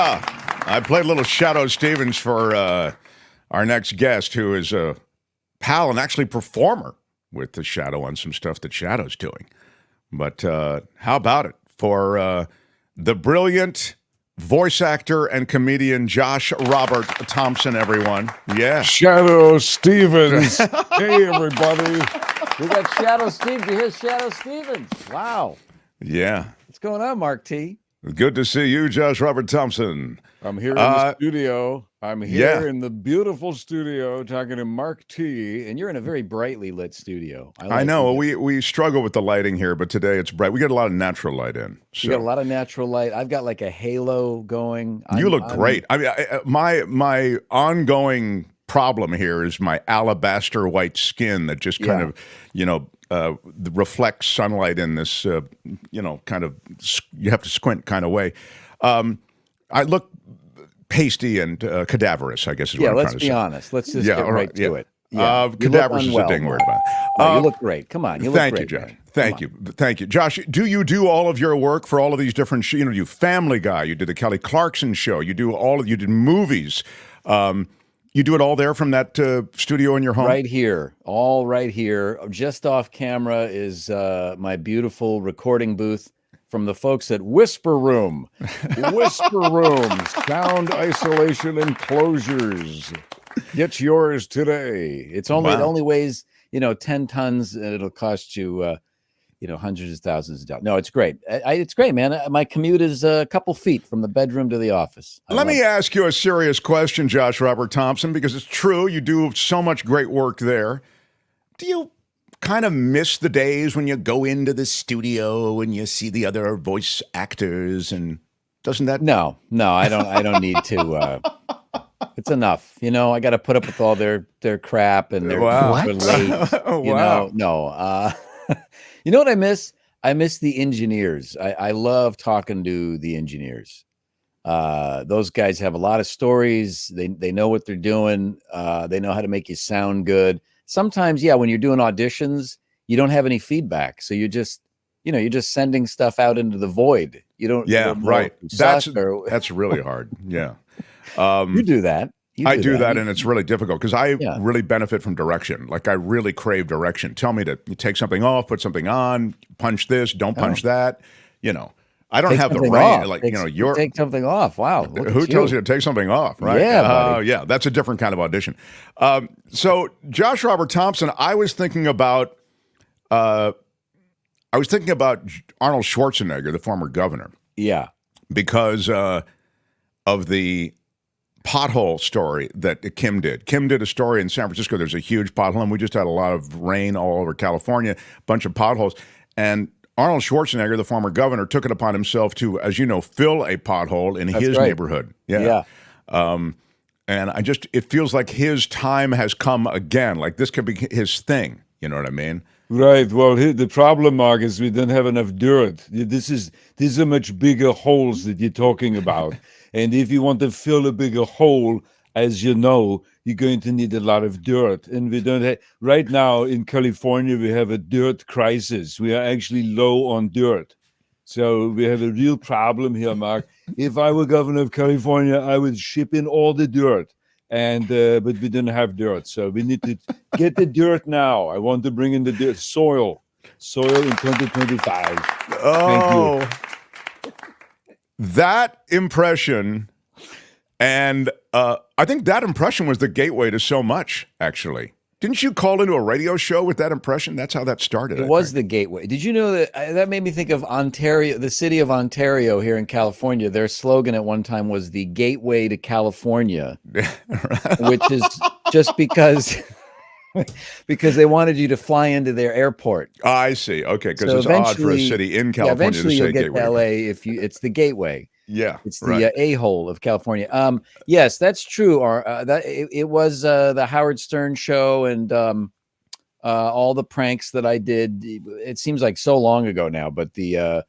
I played a little Shadow Stevens for our next guest, who is a pal and actually performer with the Shadow on some stuff that Shadow's doing. But how about it for the brilliant voice actor and comedian Josh Robert Thompson, everyone. Yeah. Shadow Stevens. Hey, everybody. We got Shadow Stevens. You hear Shadow Stevens? Wow. Yeah. What's going on, Mark T? Good to see you, Josh Robert Thompson. I'm here in the studio. I'm here in the beautiful studio talking to Mark T. And you're in a very brightly lit studio. I know. We struggle with the lighting here, but today it's bright. We get a lot of natural light in. So. You got a lot of natural light. I've got like a halo going. You look great. I mean, my ongoing problem here is my alabaster white skin that just kind of, reflects sunlight in this, kind of, you have to squint kind of way. I look pasty and cadaverous, I guess is what I'm trying to say. Let's be honest. Let's just get right to it. Cadaverous is a ding word. You look great. Come on. You look Thank great. You, Josh. Thank you. Josh, do you do all of your work for all of these different shows? You Family Guy, you did the Kelly Clarkson show, you did movies. You do it all there from that studio in your home? Right here. All right here. Just off camera is my beautiful recording booth from the folks at Whisper Room. Whisper Room. Sound isolation enclosures. Get yours today. It only weighs, 10 tons, and it'll cost you, hundreds of thousands of dollars. No, it's great. It's great, man. My commute is a couple feet from the bedroom to the office. Let me ask you a serious question, Josh Robert Thompson, because it's true. You do so much great work there. Do you kind of miss the days when you go into the studio and you see the other voice actors, and doesn't that? No, I don't need to. It's enough. I got to put up with all their crap and their late. No. You know what I miss? I miss the engineers. I love talking to the engineers. Those guys have a lot of stories. They know what they're doing. They know how to make you sound good. Sometimes, when you're doing auditions, you don't have any feedback. So you're just sending stuff out into the void. You don't. Right. That's really hard. Yeah. You do that. I do that, and it's really difficult because I really benefit from direction. Like, I really crave direction. Tell me to take something off, put something on, punch this, don't punch that. I don't have the range. You're take something off. Wow. Who tells you to take something off, right? Yeah. That's a different kind of audition. So, Josh Robert Thompson, I was thinking about Arnold Schwarzenegger, the former governor. Yeah. Because of the pothole story that Kim did. Kim did a story in San Francisco. There's a huge pothole, and we just had a lot of rain all over California, a bunch of potholes. And Arnold Schwarzenegger, the former governor, took it upon himself to, as you know, fill a pothole in his neighborhood. Yeah. And it feels like his time has come again. Like, this could be his thing. You know what I mean? Right. Well, the problem, Mark, is we don't have enough dirt. These are much bigger holes that you're talking about. And if you want to fill a bigger hole, as you know, you're going to need a lot of dirt. And we don't have, right now in California, we have a dirt crisis. We are actually low on dirt. So we have a real problem here, Mark. If I were governor of California, I would ship in all the dirt. And but we didn't have dirt. So we need to get the dirt now. I want to bring in the dirt, soil in 2025. Oh. Thank you. That impression, and I think that impression was the gateway to so much, actually. Didn't you call into a radio show with that impression? That's how that started. It was the gateway. Did you know that made me think of Ontario, the city of Ontario here in California? Their slogan at one time was the gateway to California, which is just because they wanted you to fly into their airport. I see. Okay, because it's odd for a city in California eventually to say you'll get gateway. to LA it's the gateway. Yeah, it's the a-hole of California. Yes, that's true. It was the Howard Stern show and all the pranks that I did. It seems like so long ago now, but the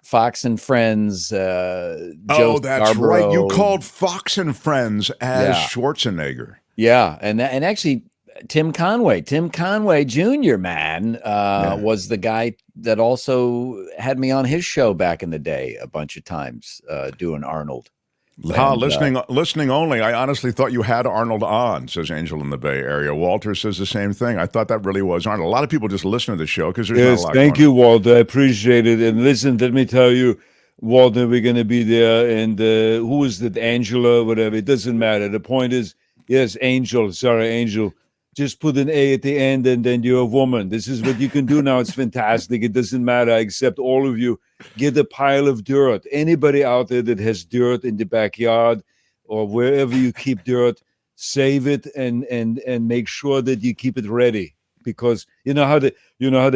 Fox and Friends. Joe that's Scarborough. right. You called Fox and Friends as Schwarzenegger. Yeah, and actually, Tim Conway Jr., man, was the guy that also had me on his show back in the day a bunch of times doing Arnold. Listening only. I honestly thought you had Arnold on, says Angel in the Bay Area. Walter says the same thing. I thought that really was Arnold. A lot of people just listen to the show because there's not a lot. Thank you, Walter. I appreciate it. And listen, let me tell you, Walter, we're going to be there. And who is that? Angela, whatever. It doesn't matter. The point is, yes, Angel. Sorry, Angel. Just put an A at the end, and then you're a woman. This is what you can do now. It's fantastic. It doesn't matter. I accept all of you. Get a pile of dirt. Anybody out there that has dirt in the backyard or wherever you keep dirt, save it and make sure that you keep it ready. Because you know how they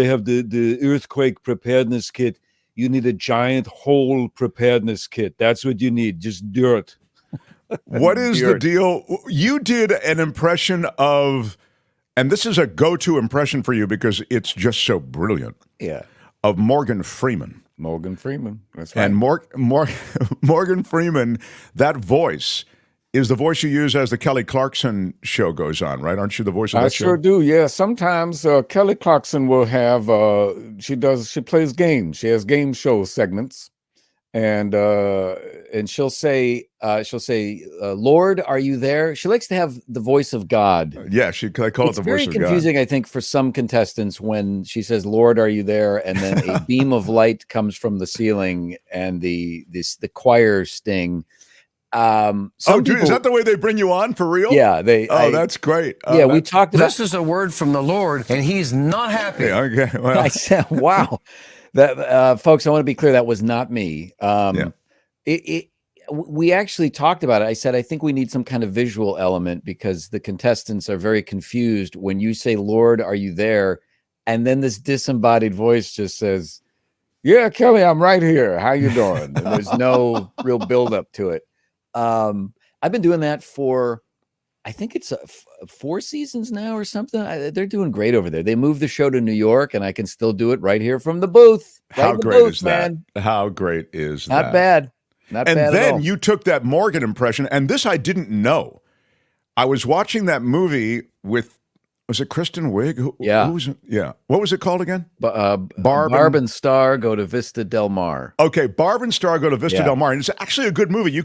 have the earthquake preparedness kit. You need a giant hole preparedness kit. That's what you need. Just dirt. What is the deal? You did an impression of. And this is a go-to impression for you because it's just so brilliant. Yeah. Of Morgan Freeman. Morgan Freeman. That's right. And Morgan Freeman, that voice is the voice you use as the Kelly Clarkson show goes on, right? Aren't you the voice of that show? I sure do, yeah. Sometimes Kelly Clarkson will have, she plays games. She has game show segments. And she'll say, Lord, are you there? She likes to have the voice of God. Yeah, I call it the voice of God. It's very confusing, I think, for some contestants when she says, Lord, are you there? And then a beam of light comes from the ceiling and the choir sting. Is that the way they bring you on for real? Yeah, that's great. We talked about this is a word from the Lord, and he's not happy. Yeah, okay, well. I said, wow. That folks, I want to be clear, that was not me. We actually talked about it. I said, I think we need some kind of visual element because the contestants are very confused when you say, Lord, are you there? And then this disembodied voice just says, yeah, Kelly, I'm right here. How you doing? And there's no real buildup to it. I've been doing that for, I think it's 4 seasons now or something. They're doing great over there. They moved the show to New York, and I can still do it right here from the booth. How great is that? How great is that? Not bad. Not bad at all. And then you took that Morgan impression, and this I didn't know. I was watching that movie with, was it Kristen Wiig? Yeah. What was it called again? Barb and Star Go to Vista Del Mar. Okay, Barb and Star Go to Vista Del Mar. And it's actually a good movie.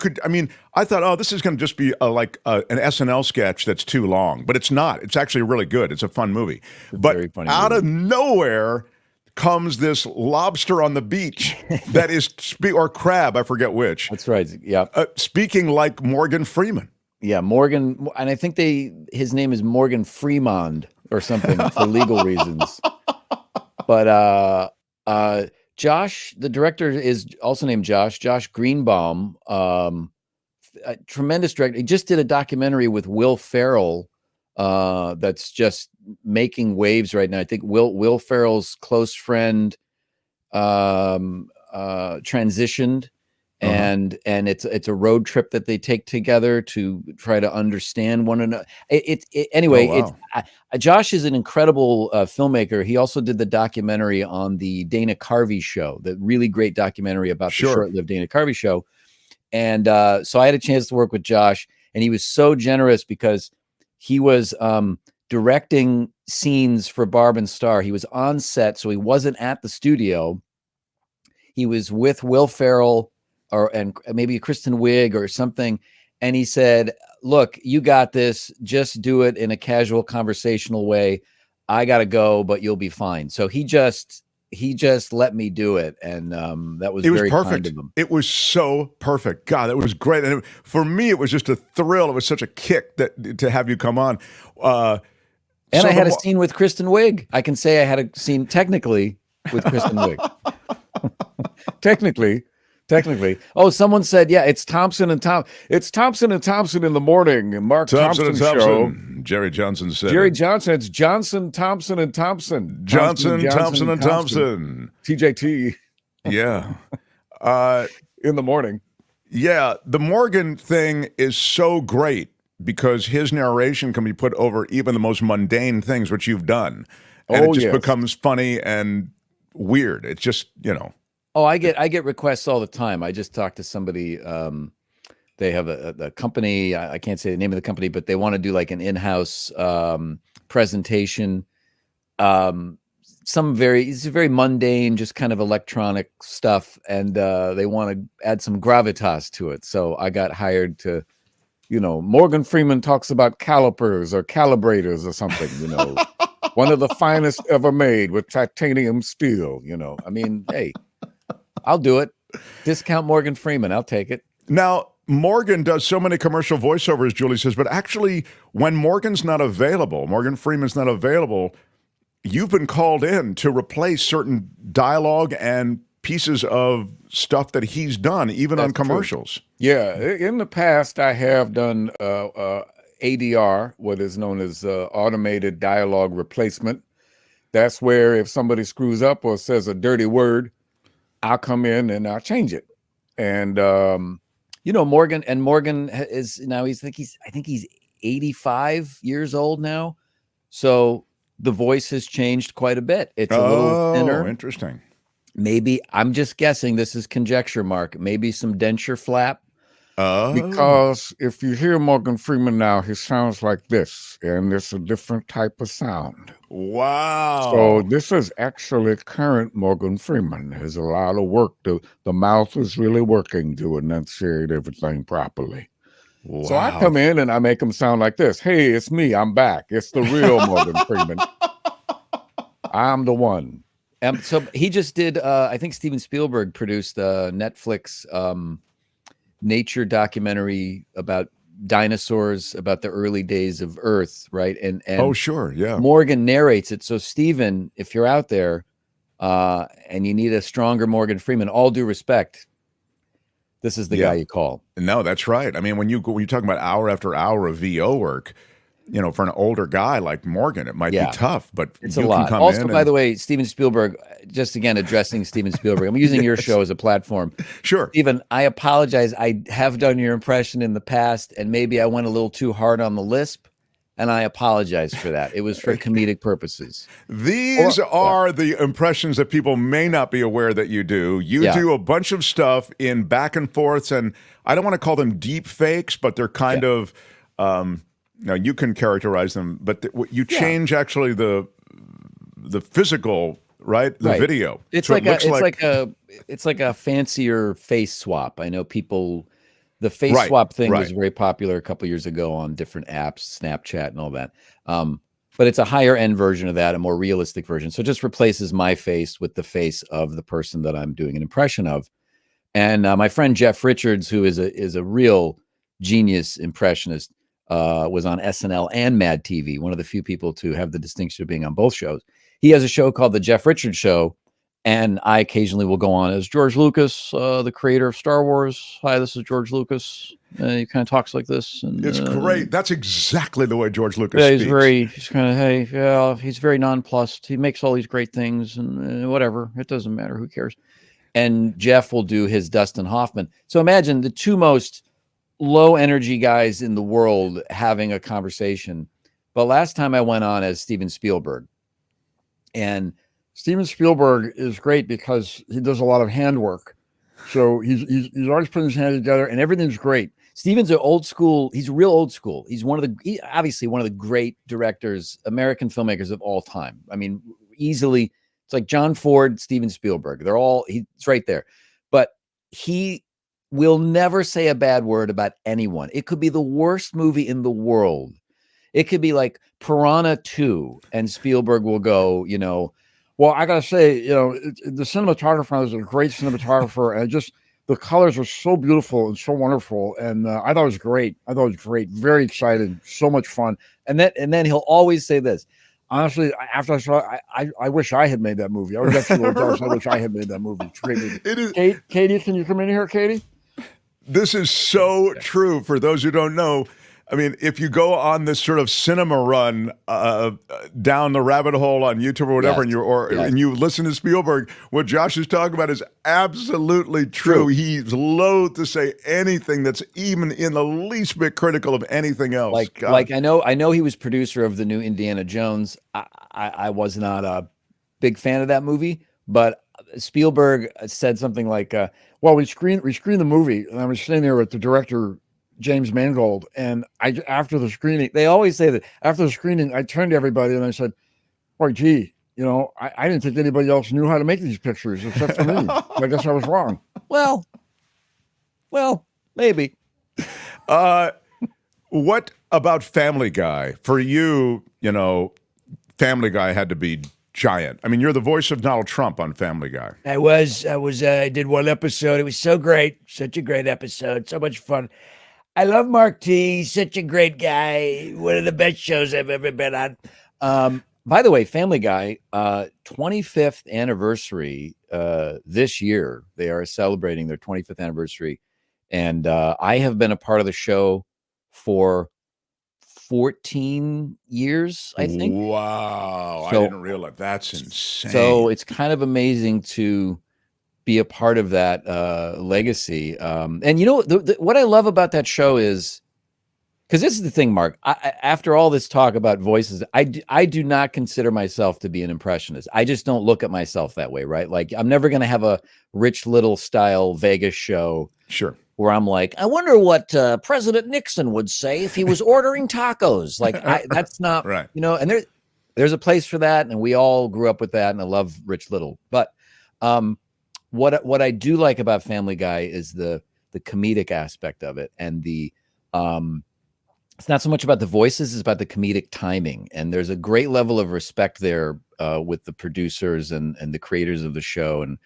I thought, this is going to just be an SNL sketch that's too long. But it's not. It's actually really good. It's a fun movie. But out of nowhere comes this lobster on the beach that is, or crab, I forget which. That's right, yeah. Speaking like Morgan Freeman. Yeah, Morgan, and I think his name is Morgan Freeman or something for legal reasons. But Josh, the director, is also named Josh Greenbaum, a tremendous director. He just did a documentary with Will Ferrell that's just making waves right now. I think Will Ferrell's close friend transitioned. And it's a road trip that they take together to try to understand one another. Josh is an incredible filmmaker. He also did the documentary on the Dana Carvey show, the really great documentary about the short-lived Dana Carvey show. And so I had a chance to work with Josh, and he was so generous because he was directing scenes for Barb and Star. He was on set, so he wasn't at the studio. He was with Will Ferrell and maybe Kristen Wiig or something. And he said, look, you got this. Just do it in a casual conversational way. I got to go, but you'll be fine. So he just let me do it. And that was very kind of him. It was so perfect. God, that was great. And for me, it was just a thrill. It was such a kick to have you come on. And I had a scene with Kristen Wiig. I can say I had a scene technically with Kristen Wiig. Technically. Oh, someone said, yeah, it's Thompson and Thompson. It's Thompson and Thompson in the morning. Mark Thompson show. Jerry Johnson said. Jerry Johnson. It's Johnson, Thompson, and Thompson. Thompson, and Thompson. TJT. Yeah. In the morning. Yeah. The Morgan thing is so great because his narration can be put over even the most mundane things, which you've done. And it just becomes funny and weird. It's just, Oh, I get requests all the time. I just talked to somebody. They have a company. I can't say the name of the company, but they want to do like an in-house presentation. it's very mundane, just kind of electronic stuff, and they want to add some gravitas to it. So I got hired to, Morgan Freeman talks about calipers or calibrators or something, one of the finest ever made with titanium steel, I mean, hey, I'll do it. Discount Morgan Freeman, I'll take it. Now, Morgan does so many commercial voiceovers, Julie says, but actually when Morgan Freeman's not available, you've been called in to replace certain dialogue and pieces of stuff that he's done, even on commercials. True. Yeah, in the past, I have done ADR, what is known as automated dialogue replacement. That's where if somebody screws up or says a dirty word, I'll come in and I'll change it. And Morgan is now I think he's 85 years old now, so the voice has changed quite a bit. It's a little thinner. Interesting. Maybe, I'm just guessing, this is conjecture, Mark, maybe some denture flap. Because if you hear Morgan Freeman now, he sounds like this, and it's a different type of sound. Wow. So this is actually current Morgan Freeman. There's a lot of work. The mouth is really working to enunciate everything properly. Wow. So I come in and I make him sound like this. Hey, it's me. I'm back. It's the real Morgan Freeman. I'm the one. So he just did, I think Steven Spielberg produced a Netflix nature documentary about dinosaurs, about the early days of Earth, right? And oh, sure, yeah. Morgan narrates it. So Steven, if you're out there and you need a stronger Morgan Freeman, all due respect, this is the guy you call. No, that's right. I mean, when you're talking about hour after hour of VO work, for an older guy like Morgan, it might be tough, but it's a lot. Also, by the way, Steven Spielberg, just again addressing Steven Spielberg, I'm using your show as a platform. Sure. Steven, I apologize. I have done your impression in the past, and maybe I went a little too hard on the lisp, and I apologize for that. It was for comedic purposes. These are the impressions that people may not be aware that you do. You do a bunch of stuff in back and forths, and I don't want to call them deep fakes, but they're kind of... now you can characterize them, but you change actually the physical, right? The video. It's so it's like a fancier face swap. I know people. The face swap thing was very popular a couple years ago on different apps, Snapchat, and all that. But it's a higher end version of that, a more realistic version. So it just replaces my face with the face of the person that I'm doing an impression of. And my friend Jeff Richards, who is a real genius impressionist. Was on SNL and Mad TV, one of the few people to have the distinction of being on both shows. He has a show called The Jeff Richards Show, and I occasionally will go on as George Lucas, the creator of Star Wars. Hi, this is George Lucas. He kind of talks like this. And, it's great. That's exactly the way George Lucas speaks. He's kind of, hey, yeah, he's very nonplussed. He makes all these great things and whatever. It doesn't matter. Who cares? And Jeff will do his Dustin Hoffman. So imagine the two most low energy guys in the world having a conversation. But last time I went on as Steven Spielberg, and Steven Spielberg is great because he does a lot of handwork. So he's always putting his hands together and everything's great. Steven's an old school. He's real old school. He's obviously one of the great directors, American filmmakers of all time. I mean, easily it's like John Ford, Steven Spielberg. He's right there. But he will never say a bad word about anyone. It could be the worst movie in the world. It could be like Piranha 2, and Spielberg will go, well, I got to say, the cinematographer is a great cinematographer, and the colors are so beautiful and so wonderful, and I thought it was great. Very excited, so much fun. And then he'll always say this. Honestly, after I saw it, I wish I had made that movie. I was actually jealous. I wish I had made that movie. It's a great movie. It is. Katie, can you come in here, Katie? This is so true. For those who don't know, I mean, if you go on this sort of cinema run down the rabbit hole on YouTube or whatever, and you listen to Spielberg, what Josh is talking about is absolutely true. He's loath to say anything that's even in the least bit critical of anything else. Like I know he was producer of the new Indiana Jones. I was not a big fan of that movie, but Spielberg said something like, well, we screened the movie, and I was sitting there with the director, James Mangold, and after the screening, they always say that after the screening, I turned to everybody and I said, boy, gee, I didn't think anybody else knew how to make these pictures except for me. I guess I was wrong. Well, maybe. What about Family Guy? For you, Family Guy had to be giant. I mean, you're the voice of Donald Trump on Family Guy. I did one episode. It was so great. Such a great episode. So much fun. I love Mark T. He's such a great guy. One of the best shows I've ever been on. By the way, Family Guy, 25th anniversary this year. They are celebrating their 25th anniversary. And I have been a part of the show for 14 years, I think. Wow. So, I didn't realize. That's insane. So it's kind of amazing to be a part of that legacy. And what I love about that show is, because this is the thing, Mark, after all this talk about voices, I do not consider myself to be an impressionist. I just don't look at myself that way, right? Like, I'm never going to have a Rich Little style Vegas show. Sure. Where I'm like, I wonder what President Nixon would say if he was ordering tacos. Like, that's not, right. And there's a place for that. And we all grew up with that. And I love Rich Little. But what I do like about Family Guy is the comedic aspect of it. And it's not so much about the voices, it's about the comedic timing. And there's a great level of respect there with the producers and the creators of the show. And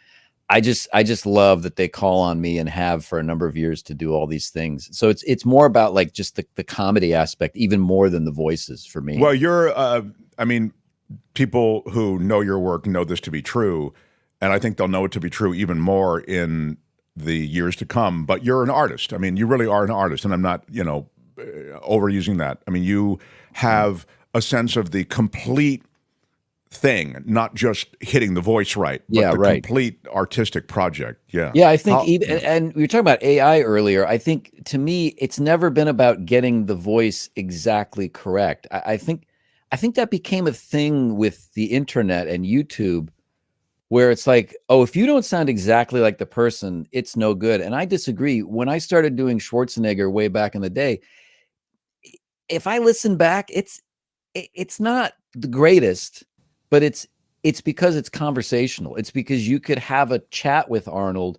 I just love that they call on me and have for a number of years to do all these things. So it's more about like just the comedy aspect, even more than the voices for me. Well, you're, people who know your work know this to be true. And I think they'll know it to be true even more in the years to come. But you're an artist. I mean, you really are an artist. And I'm not, overusing that. I mean, you have a sense of the complete thing, not just hitting the voice right, but the complete artistic project. Yeah. Yeah, I think and we were talking about AI earlier. I think to me, it's never been about getting the voice exactly correct. I think that became a thing with the internet and YouTube, where it's like, oh, if you don't sound exactly like the person, it's no good. And I disagree. When I started doing Schwarzenegger way back in the day, if I listen back, it's not the greatest. But it's because it's conversational. It's because you could have a chat with Arnold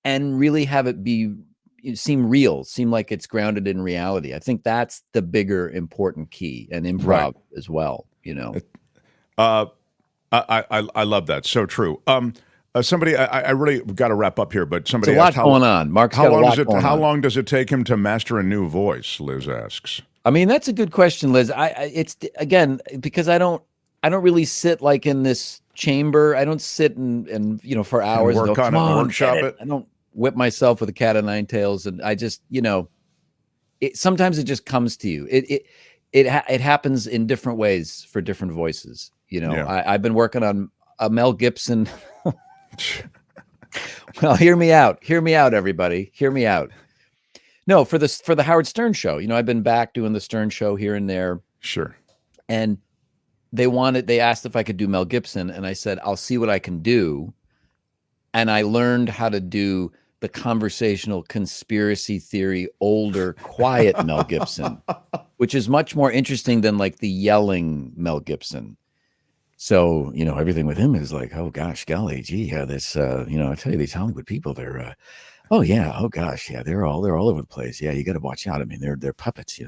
and really have it seem real, seem like it's grounded in reality. I think that's the bigger important key, and improv as well. I love that. So true. Somebody, I really got to wrap up here, but somebody There's a lot going on. Mark's got a lot going on. How long does it take him to master a new voice? Liz asks. I mean, that's a good question, Liz. It's again because I don't really sit like in this chamber. I don't sit and for hours and work on it, workshop it. I don't whip myself with a cat of nine tails, and I just sometimes it just comes to you. It happens in different ways for different voices. I've been working on a Mel Gibson. Well, hear me out, everybody. Hear me out. No, for the Howard Stern show. I've been back doing the Stern show here and there. Sure. And they asked if I could do Mel Gibson, and I said, I'll see what I can do. And I learned how to do the conversational conspiracy theory, older, quiet Mel Gibson, which is much more interesting than like the yelling Mel Gibson. So, everything with him is like, oh gosh, golly, gee, yeah, this, I tell you, these Hollywood people, they're, oh yeah, oh gosh, yeah, they're all over the place. Yeah, you got to watch out. I mean, they're puppets.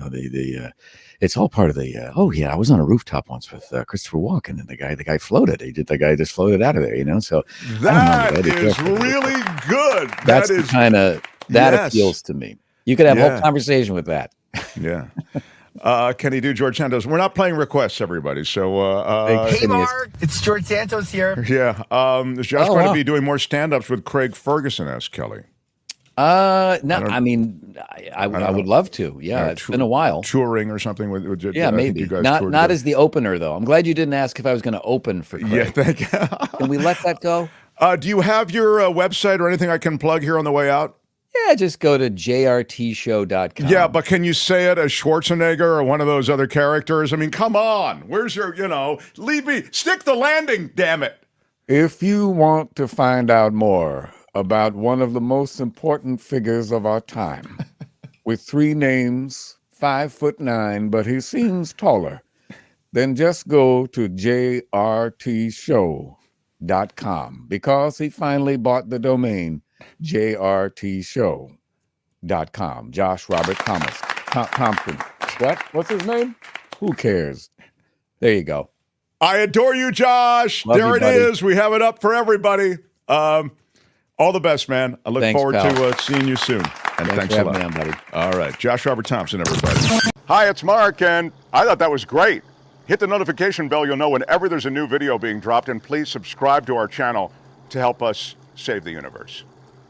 It's all part of the. Oh yeah, I was on a rooftop once with Christopher Walken, and the guy floated. The guy just floated out of there. So that is really good. That's the kind of appeals to me. You could have a whole conversation with that. Yeah. Can he do George Santos? We're not playing requests, everybody. So, hey, Mark, it's George Santos here. Yeah. Is Josh going to be doing more stand-ups with Craig Ferguson? Asked Kelly. No, I mean, I would love to. Yeah, it's been a while. Touring or something with yeah, maybe. Not as the opener, though. I'm glad you didn't ask if I was going to open for Craig. Yeah, thank you. Can we let that go? Do you have your website or anything I can plug here on the way out? Yeah, just go to jrtshow.com. Yeah, but can you say it as Schwarzenegger or one of those other characters? I mean, come on. Where's your, leave me, stick the landing, damn it. If you want to find out more about one of the most important figures of our time, with 3 names, 5'9", but he seems taller, then just go to jrtshow.com because he finally bought the domain jrtshow.com. Josh Robert Thompson. What? What's his name? Who cares? There you go. I adore you, Josh. Love there you, it buddy. is. We have it up for everybody. All the best, man. I look Thanks, forward pal. to seeing you soon. And thanks a for lot. having me on, buddy. All right. Josh Robert Thompson, everybody. Hi, it's Mark, and I thought that was great. Hit the notification bell. You'll know whenever there's a new video being dropped, and please subscribe to our channel to help us save the universe.